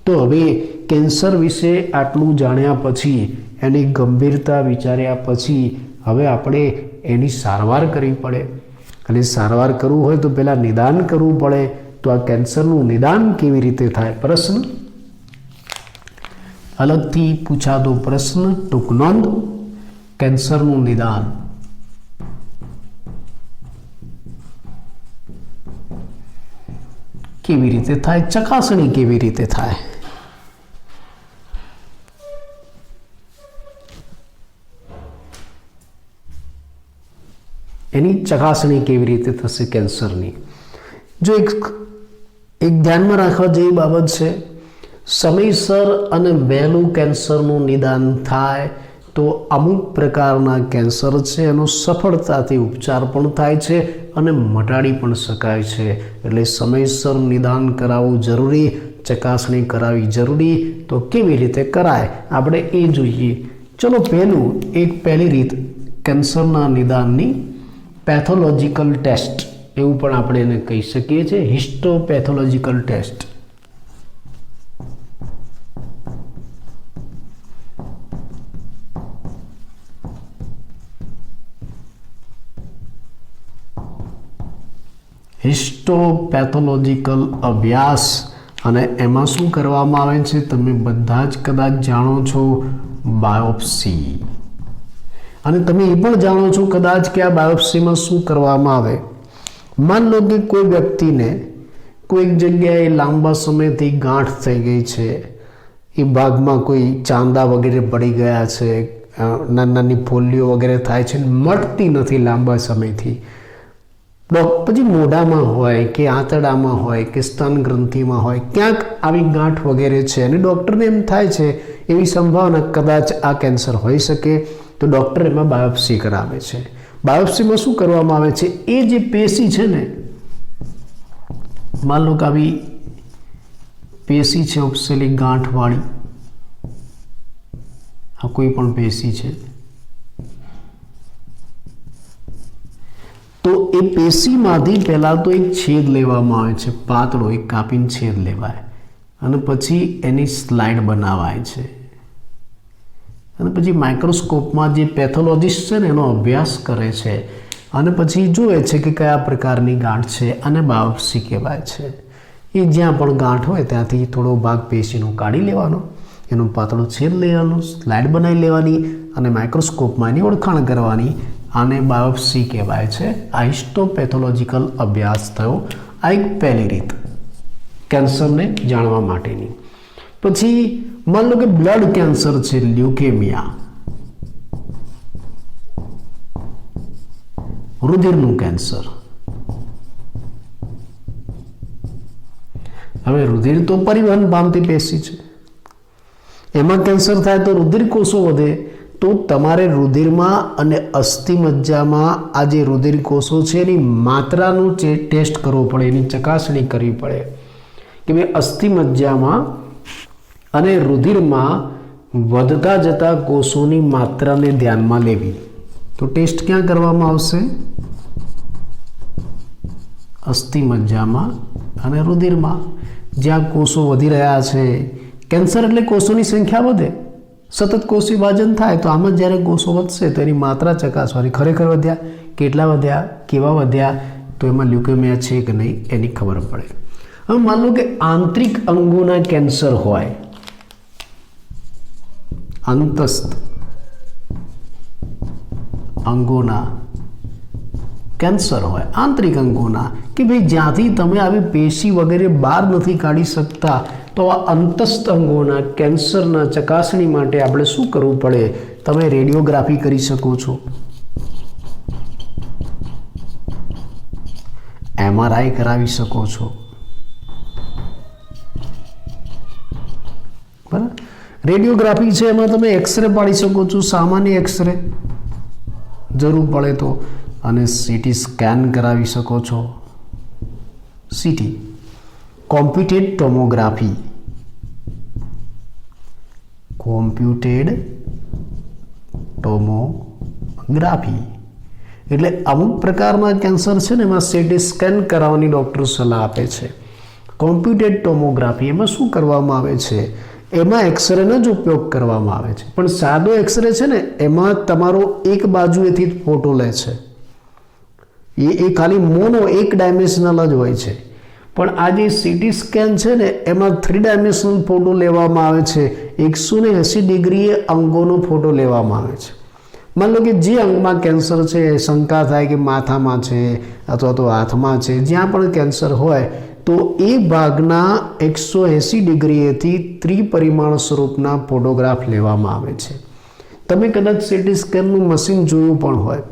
તો હવે કેન્સર વિશે આટલું જાણ્યા પછી, એની ગંભીરતા વિચાર્યા પછી હવે આપણે એની સારવાર કરવી પડે. અને સારવાર કરવું હોય તો પહેલાં નિદાન કરવું પડે. તો આ કેન્સરનું નિદાન કેવી રીતે થાય? પ્રશ્ન અલગથી પૂછાતો પ્રશ્ન, ટૂંક નોંધ. કેન્સરનું નિદાન કેવી રીતે થાય? ચકાસણી કેવી રીતે થાય? એની ચકાસણી કેવી રીતે થશે કેન્સરની? જો એક ધ્યાનમાં રાખવા જેવી બાબત છે, સમયસર અને વહેલું કેન્સરનું નિદાન થાય તો અમુક પ્રકારના કેન્સર છે એનો સફળતાથી ઉપચાર પણ થાય છે અને મટાડી પણ શકાય છે. એટલે સમયસર નિદાન કરાવવું જરૂરી, ચકાસણી કરાવવી જરૂરી. તો કેવી રીતે કરાય આપણે એ જોઈએ. ચલો પહેલી રીત કેન્સરના નિદાનની પેથોલોજીકલ ટેસ્ટ, એવું પણ આપણે એને કહી શકીએ છીએ, હિસ્ટોપેથોલોજીકલ ટેસ્ટ. હિસ્ટોપેથોલોજીકલ અભ્યાસ. અને એમાં શું કરવામાં આવે છે તમે બધા જ કદાચ જાણો છો, બાયોપ્સી. અને તમે એ પણ જાણો છો કદાચ કે આ બાયોપ્સીમાં શું કરવામાં આવે. માન લો કે કોઈ વ્યક્તિને કોઈક જગ્યાએ લાંબા સમયથી ગાંઠ થઈ ગઈ છે, એ ભાગમાં કોઈ ચાંદા વગેરે પડી ગયા છે, નાની ફોલ્લીઓ વગેરે થાય છે, મટતી નથી લાંબા સમયથી. પછી મોઢામાં હોય કે આંતરડામાં હોય કે સ્તન ગ્રંથિમાં હોય, ક્યાંક આવી ગાંઠ વગેરે છે અને ડૉક્ટરને એમ થાય છે એવી સંભાવના કદાચ આ કેન્સર હોઈ શકે. તો ડૉક્ટર એમાં બાયોપ્સી કરાવે છે. બાયોપ્સીમાં શું કરવામાં આવે છે? એ જે પેશી છે ને, માન લો કે આવી પેશી છે ઉપસેલી ગાંઠવાળી, આ કોઈ પણ પેશી છે, તો એ પેશીમાંથી પહેલાં તો એક છેદ લેવામાં આવે છે, પાતળો એક કાપીને છેદ લેવાય અને પછી એની સ્લાઇડ બનાવાય છે. અને પછી માઇક્રોસ્કોપમાં જે પેથોલોજીસ્ટ છે ને એનો અભ્યાસ કરે છે અને પછી જુએ છે કે કયા પ્રકારની ગાંઠ છે, અને બાયોપ્સી કહેવાય છે. એ જ્યાં પણ ગાંઠ હોય ત્યાંથી થોડો ભાગ પેશીનો કાઢી લેવાનો, એનો પાતળો છેદ લેવાનો, સ્લાઇડ બનાવી લેવાની અને માઇક્રોસ્કોપમાં એની ઓળખાણ કરવાની. આને બાયોપ્સી કહેવાય છે. આ હિસ્ટોપેથોલોજીકલ અભ્યાસ થયો. આ એક પહેલી રીત કેન્સરને જાણવા માટેની. પછી માન લો કે બ્લડ કેન્સર છે, લ્યુકેમિયા, રુધિરનું કેન્સર. હવે રુધિર તો પરિવહન પામતી પેશી છે, એમાં કેન્સર થાય તો રુધિર કોષો વધે. તો તમારે રુધિરમાં અને અસ્થિમજ્જામાં આ જે રુધિર કોષો છે એની માત્રાનું ટેસ્ટ કરવો પડે, એની ચકાસણી કરવી પડે કે ભાઈ અસ્થિમજ્જામાં અને રુધિરમાં વધતા જતા કોષોની માત્રાને ધ્યાનમાં લેવી. તો ટેસ્ટ ક્યાં કરવામાં આવશે? અસ્થિમજ્જામાં અને રુધિરમાં, જ્યાં કોષો વધી રહ્યા છે. કેન્સર એટલે કોષોની સંખ્યા વધે, સતત કોષ વિભાજન થાય. તો આમાં જ્યારે કોષો વધશે તો એની માત્રા ચકાસવાની, ખરેખર વધ્યા, કેટલા વધ્યા, કેવા વધ્યા, તો એમાં લ્યુકેમિયા છે કે નહીં એની ખબર પડે. હવે માન લો કે આંતરિક અંગોના કેન્સર હોય, અંતસ્થ અંગોના કેન્સર હોય, આંતરિક અંગોના, કે ભાઈ જ્યાંથી તમે આવી પેશી વગેરે બહાર નથી કાઢી શકતા, તો આ અંતસ્થ અંગોના કેન્સરના ચકાસણી માટે આપણે શું કરવું પડે? તમે રેડિયોગ્રાફી કરી શકો છો, MRI કરાવી શકો છો, બરાબર. રેડિયોગ્રાફી છે એમાં તમે એક્સરે પાડી શકો છો, સામાન્ય એક્સરે જરૂર પડે તો, અને CT સ્કેન કરાવી શકો છો. CT computed tomography, computed tomography એટલે અમુક પ્રકારના કેન્સર છે ને એમાં સીટી સ્કેન કરાવવાની ડૉક્ટર સલાહ આપે છે. કોમ્પ્યુટેડ ટોમોગ્રાફી એમાં શું કરવામાં આવે છે, એમાં એક્સરેનો જ ઉપયોગ કરવામાં આવે છે. પણ સાદો એક્સરે છે ને એમાં તમારો એક બાજુએથી જ ફોટો લે છે, એ ખાલી મોનો એક ડાયમેન્શનલ જ હોય છે. પણ આ જે સીટી સ્કેન છે ને એમાં 3 ડાયમેન્શનલ ફોટો લેવામાં આવે છે. 180 ડિગ્રીએ અંગોનો ફોટો લેવામાં આવે છે. માન લો કે જે અંગમાં કેન્સર છે, શંકા થાય કે માથામાં છે અથવા તો હાથમાં છે, જ્યાં પણ કેન્સર હોય તો એ ભાગના 180 ડિગ્રીએથી ત્રિપરિમાણ સ્વરૂપના ફોટોગ્રાફ લેવામાં આવે છે. તમે કદાચ સીટી સ્કેનનું મશીન જોયું પણ હોય.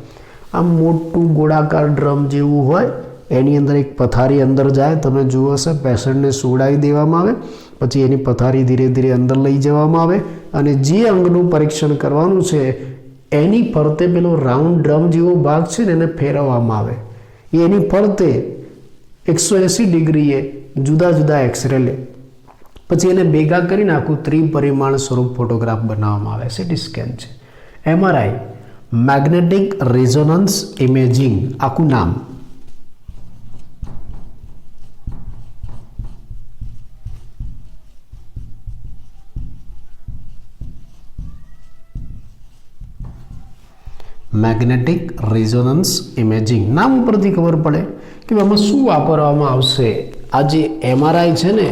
આમ મોટું ગોળાકાર ડ્રમ જેવું હોય, એની અંદર એક પથારી અંદર જાય, તમે જુઓ હશે, પેશન્ટને સુવડાવી દેવામાં આવે, પછી એની પથારી ધીરે ધીરે અંદર લઈ જવામાં આવે અને જે અંગનું પરીક્ષણ કરવાનું છે એની ફરતે પેલો રાઉન્ડ ડ્રમ જેવો ભાગ છે ને એને ફેરવવામાં આવે. એની ફરતે 180 ડિગ્રીએ જુદા જુદા એક્સરે લે, પછી એને ભેગા કરીને આખું ત્રિપરિમાણ સ્વરૂપ ફોટોગ્રાફ બનાવવામાં આવે. સીટી સ્કેન છે. MRI મેગ્નેટિક રેઝોનન્સ ઇમેજિંગ આખું નામ. મેગ્નેટિક રેઝોનન્સ ઇમેજિંગ નામ ઉપરથી ખબર પડે કે આમાં શું વાપરવામાં આવશે. આ જે MRI છે ને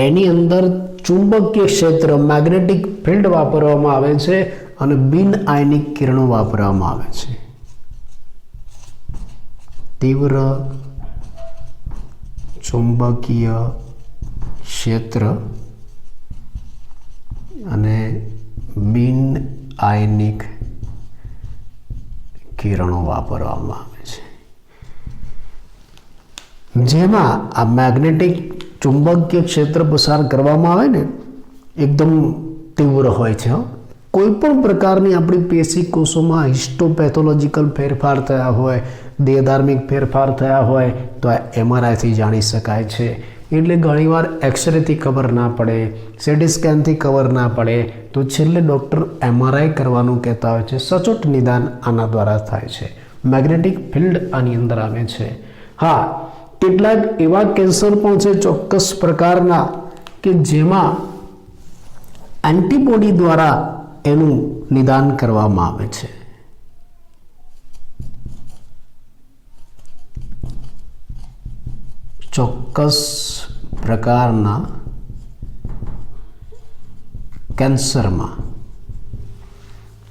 એની અંદર ચુંબકીય ક્ષેત્ર મેગ્નેટિક ફિલ્ડ વાપરવામાં આવે છે અને બિન આયનિક કિરણો વાપરવામાં આવે છે. તીવ્ર ચુંબકીય ક્ષેત્ર અને બિન આયનિક કિરણો વાપરવામાં આવે છે. જેમાં આ મેગ્નેટિક ચુંબકીય ક્ષેત્ર પસાર કરવામાં આવે ને એકદમ તીવ્ર હોય છે. કોઈ પણ પ્રકારની આપણી પેશી કોષોમાં હિસ્ટોપેથોલોજીકલ ફેરફાર થયા હોય, દેહધાર્મિક ફેરફાર થયા હોય તો આ MRIથી જાણી શકાય છે. એટલે ઘણીવાર એક્સરેથી ખબર ના પડે, સીટી સ્કેનથી ખબર ના પડે તો છેલ્લે ડૉક્ટર MRI કરવાનું કહેતા હોય છે. સચોટ નિદાન આના દ્વારા થાય છે. મેગ્નેટિક ફિલ્ડ આની અંદર આવે છે. હા, કેટલાક એવા કેન્સર પણ છે ચોક્કસ પ્રકારના કે જેમાં એન્ટીબોડી દ્વારા એનું નિદાન કરવામાં આવે છે. ચોક્કસ પ્રકારના કેન્સરમાં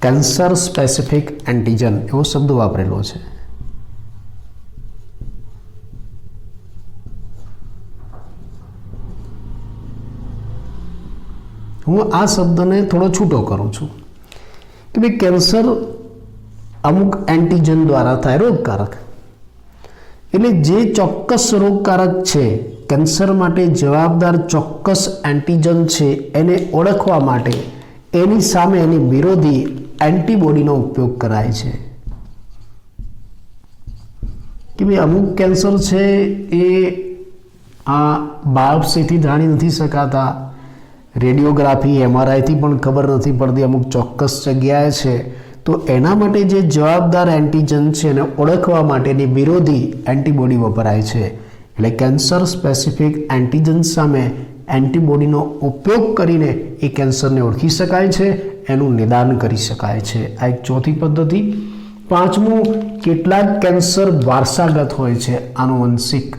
કેન્સર સ્પેસિફિક એન્ટીજન એવો શબ્દ વાપરેલો છે. હું આ શબ્દને થોડો છૂટો કરું છું કે ભાઈ કેન્સર અમુક એન્ટીજન દ્વારા થાય રોગકારક. એટલે જે ચોક્કસ રોગકારક છે, કેન્સર માટે જવાબદાર ચોક્કસ એન્ટીજન છે, એને ઓળખવા માટે એની સામે એની વિરોધી એન્ટીબોડીનો ઉપયોગ કરાય છે. કે ભાઈ અમુક કેન્સર છે એ આ બાયોપ્સીથી જાણી નથી શકાતા, રેડિયોગ્રાફી MRIથી પણ ખબર નથી પડતી, અમુક ચોક્કસ જગ્યાએ છે. તો એના માટે જે જવાબદાર એન્ટીજન છે એને ઓળખવા માટેની વિરોધી એન્ટીબોડી વપરાય છે. એટલે કેન્સર સ્પેસિફિક એન્ટીજન સામે એન્ટીબોડીનો ઉપયોગ કરીને એ કેન્સરને ઓળખી શકાય છે, એનું નિદાન કરી શકાય છે. આ એક ચોથી પદ્ધતિ. પાંચમું, કેટલાક કેન્સર વારસાગત હોય છે, આનુવંશિક.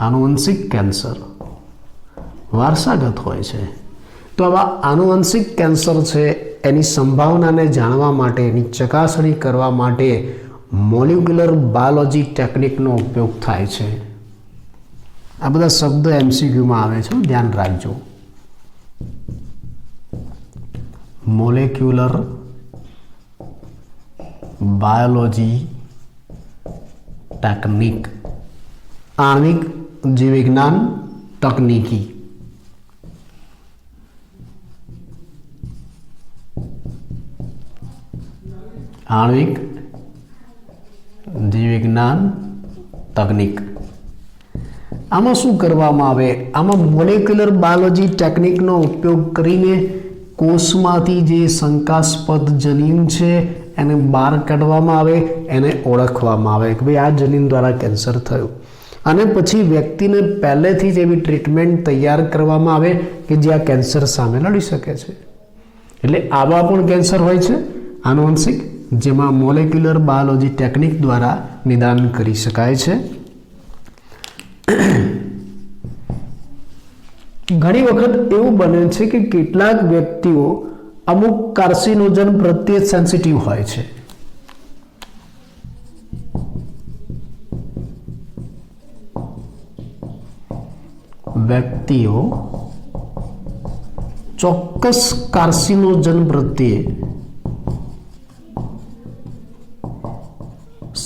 આનુવંશિક કેન્સર વારસાગત હોય છે. તો આવા આનુવંશિક કેન્સર છે એની સંભાવનાને જાણવા માટે, એની ચકાસણી કરવા માટે મોલિક્યુલર બાયોલોજી ટેકનિકનો ઉપયોગ થાય છે. આ બધા શબ્દ MCQમાં આવે છે, ધ્યાન રાખજો. મોલેક્યુલર બાયોલોજી ટેકનિક, આણ્વિક જીવવિજ્ઞાન તકનીકી. આણ્વિક જીવવિજ્ઞાન તકનીક. આમાં શું કરવામાં આવે? આમાં મોલેક્યુલર બાયોલોજી ટેકનિકનો ઉપયોગ કરીને કોષમાંથી જે શંકાસ્પદ જનીન છે એને બહાર કાઢવામાં આવે, એને ઓળખવામાં આવે કે ભાઈ આ જનીન દ્વારા કેન્સર થયું, અને પછી વ્યક્તિને પહેલેથી જ એવી ટ્રીટમેન્ટ તૈયાર કરવામાં આવે કે જે આ કેન્સર સામે લડી શકે છે. એટલે આવા પણ કેન્સર હોય છે આનુવંશિક, જેમાં મોલેક્યુલર બાયોલોજી ટેકનિક દ્વારા નિદાન કરી શકાય છે. ઘણી વખત એવું બને છે કે કેટલાક વ્યક્તિઓ અમુક કાર્સિનોજન પ્રત્યે સેન્સિટિવ હોય છે. વ્યક્તિઓ ચોક્કસ કાર્સિનોજન પ્રત્યે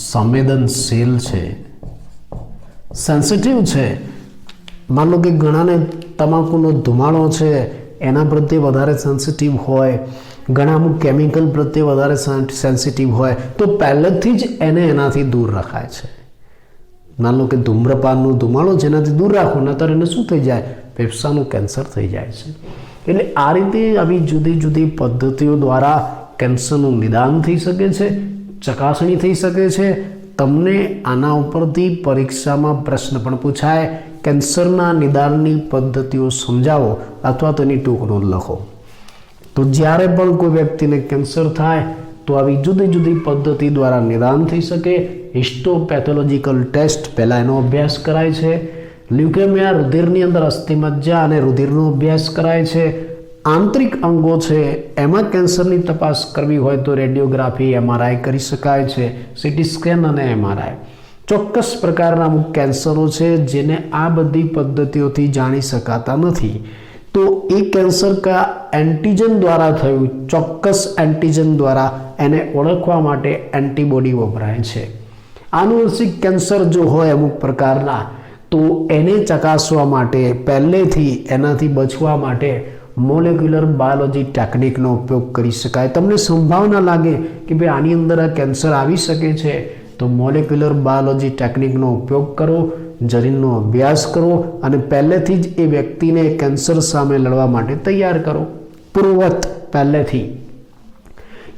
સંવેદનશીલ છે, સેન્સિટિવ છે. માનો કે ઘણાને તમાકુનો ધુમાડો છે એના પ્રત્યે વધારે સેન્સિટિવ હોય, ઘણા અમુક કેમિકલ પ્રત્યે વધારે સેન્સિટિવ હોય, તો પહેલેથી જ એને એનાથી દૂર રખાય છે. માનો કે ધૂમ્રપાનનો ધુમાડો જેનાથી દૂર રાખો, નતર એને શું થઈ જાય, ફેફસાનું કેન્સર થઈ જાય છે. એટલે આ રીતે આવી જુદી જુદી પદ્ધતિઓ દ્વારા કેન્સરનું નિદાન થઈ શકે છે, ચકાસણી થઈ શકે છે. તમને આના ઉપરથી પરીક્ષામાં પ્રશ્ન પણ પૂછાય, કેન્સરના નિદાનની પદ્ધતિઓ સમજાવો અથવા તો એની ટૂંક નોંધ લખો. તો જ્યારે પણ કોઈ વ્યક્તિને કેન્સર થાય તો આવી જુદી જુદી પદ્ધતિ દ્વારા નિદાન થઈ શકે. હિસ્ટોપેથોલોજીકલ ટેસ્ટ પહેલાં એનો અભ્યાસ કરાય છે. લ્યુકેમિયા રુધિરની અંદર અસ્થિમજ્જા અને રુધિરનો અભ્યાસ કરાય છે. આંતરિક અંગો છે એમાં કેન્સરની તપાસ કરવી હોય તો રેડિયોગ્રાફી, MRI કરી શકાય છે, CT સ્કેન અને MRI. ચોક્કસ પ્રકારના અમુક કેન્સરો છે જેને આ બધી પદ્ધતિઓથી જાણી શકાતા નથી, તો એ કેન્સર કા એન્ટીજન દ્વારા થયું, ચોક્કસ એન્ટીજન દ્વારા એને ઓળખવા માટે એન્ટીબોડી વપરાય છે. આનુવંશિક કેન્સર જો હોય અમુક પ્રકારના, તો એને ચકાસવા માટે પહેલેથી એનાથી બચવા માટે મોલેક્યુલર બાયોલોજી ટેકનિકનો ઉપયોગ કરી શકાય. તમને સંભાવના લાગે કે ભાઈ આની અંદર આ કેન્સર આવી શકે છે, તો મોલેક્યુલર બાયોલોજી ટેકનિકનો ઉપયોગ કરો, જનીનનો અભ્યાસ કરો અને પહેલેથી જ એ વ્યક્તિને કેન્સર સામે લડવા માટે તૈયાર કરો, પૂર્વવત પહેલેથી.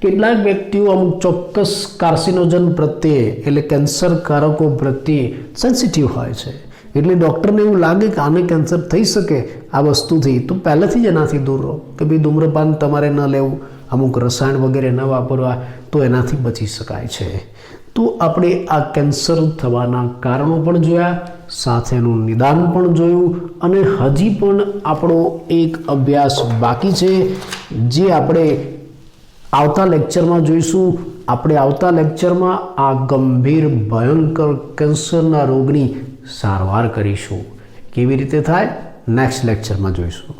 કેટલાક વ્યક્તિઓ અમુક ચોક્કસ કાર્સિનોજન પ્રત્યે એટલે કેન્સર કારકો પ્રત્યે સેન્સિટિવ હોય છે. એટલે ડૉક્ટરને એવું લાગે કે આને કેન્સર થઈ શકે આ વસ્તુથી, તો પહેલેથી જ એનાથી દૂર રહો કે ભાઈ ધૂમ્રપાન તમારે ન લેવું, અમુક રસાયણ વગેરે ન વાપરવા, તો એનાથી બચી શકાય છે. તો આપણે આ કેન્સર થવાના કારણો પણ જોયા, સાથેનું નિદાન પણ જોયું, અને હજી પણ આપણો એક અભ્યાસ બાકી છે જે આપણે આવતા લેક્ચરમાં જોઈશું. આપણે આવતા લેક્ચરમાં આ ગંભીર ભયંકર કેન્સરના રોગની સારવાર કરીશું. કેવી રીતે થાય નેક્સ્ટ લેક્ચરમાં જોઈશું.